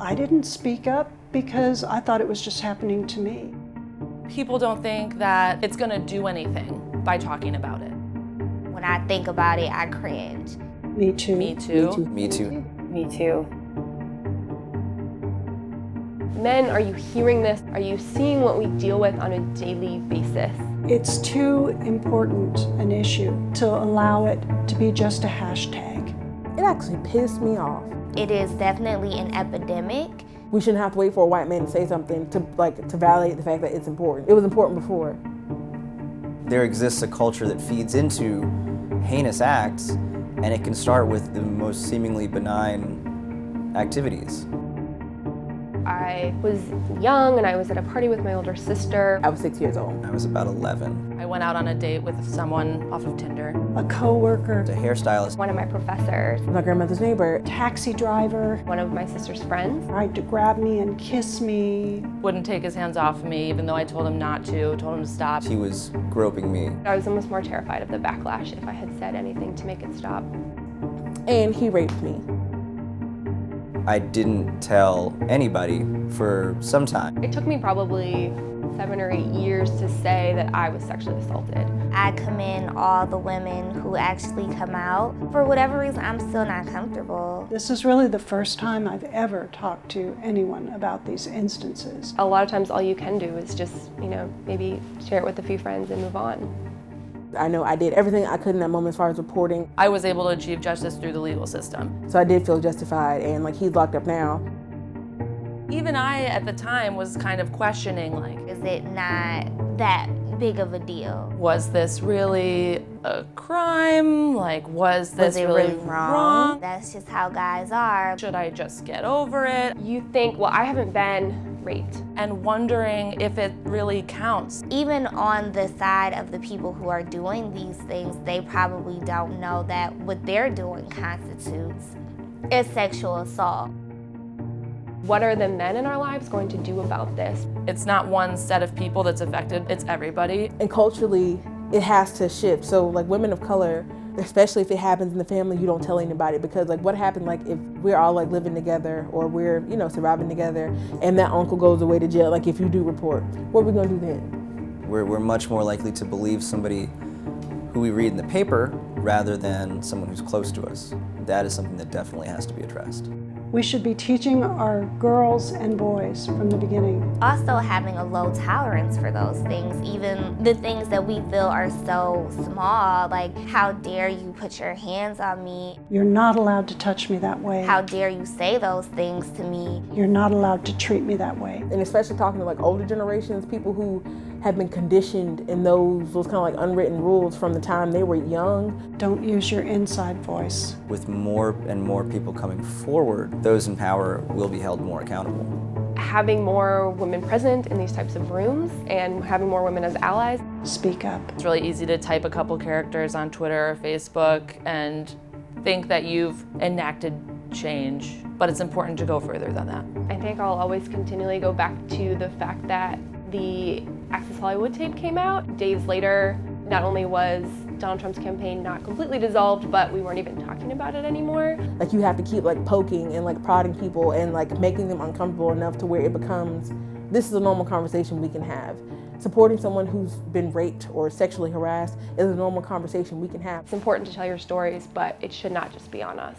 I didn't speak up because I thought it was just happening to me. People don't think that it's gonna do anything by talking about it. When I think about it, I cringe. Me too. Me too. Me too. Me too. Men, are you hearing this? Are you seeing what we deal with on a daily basis? It's too important an issue to allow it to be just a hashtag. It actually pissed me off. It is definitely an epidemic. We shouldn't have to wait for a white man to say something to validate the fact that it's important. It was important before. There exists a culture that feeds into heinous acts, and it can start with the most seemingly benign activities. I was young and I was at a party with my older sister. I was 6 years old. I was about 11. I went out on a date with someone off of Tinder. A coworker, The hairstylist. One of my professors, My grandmother's neighbor. taxi driver, one of my sister's friends. tried to grab me and kiss me. Wouldn't take his hands off me, even though I told him not to, told him to stop. He was groping me. I was almost more terrified of the backlash if I had said anything to make it stop. And he raped me. I didn't tell anybody for some time. It took me probably 7 or 8 years to say that I was sexually assaulted. I commend all the women who actually come out. For whatever reason, I'm still not comfortable. This is really the first time I've ever talked to anyone about these instances. A lot of times all you can do is just, maybe share it with a few friends and move on. I know I did everything I could in that moment as far as reporting. I was able to achieve justice through the legal system. So I did feel justified, and he's locked up now. Even I, at the time, was kind of questioning, Is it not that big of a deal? was this really a crime? Was this Was it really really wrong? That's just how guys are. Should I just get over it? You think, well, I haven't been raped. And wondering if it really counts. Even on the side of the people who are doing these things, they probably don't know that what they're doing constitutes a sexual assault. What are the men in our lives going to do about this? It's not one set of people that's affected, it's everybody. And culturally, it has to shift. So women of color, especially if it happens in the family, you don't tell anybody, because what happened if we're all living together or we're surviving together and that uncle goes away to jail, if you do report, what are we gonna do then? We're much more likely to believe somebody who we read in the paper rather than someone who's close to us. That is something that definitely has to be addressed. We should be teaching our girls and boys from the beginning. Also having a low tolerance for those things, even the things that we feel are so small, like how dare you put your hands on me? You're not allowed to touch me that way. How dare you say those things to me? You're not allowed to treat me that way. And especially talking to older generations, people who have been conditioned in those kind of unwritten rules from the time they were young. Don't use your inside voice. With more and more people coming forward, those in power will be held more accountable. Having more women present in these types of rooms and having more women as allies. Speak up. It's really easy to type a couple characters on Twitter or Facebook and think that you've enacted change, but it's important to go further than that. I think I'll always continually go back to the fact that the Access Hollywood tape came out. Days later, not only was Donald Trump's campaign not completely dissolved, but we weren't even talking about it anymore. You have to keep poking and prodding people and making them uncomfortable enough to where it becomes, this is a normal conversation we can have. Supporting someone who's been raped or sexually harassed is a normal conversation we can have. It's important to tell your stories, but it should not just be on us.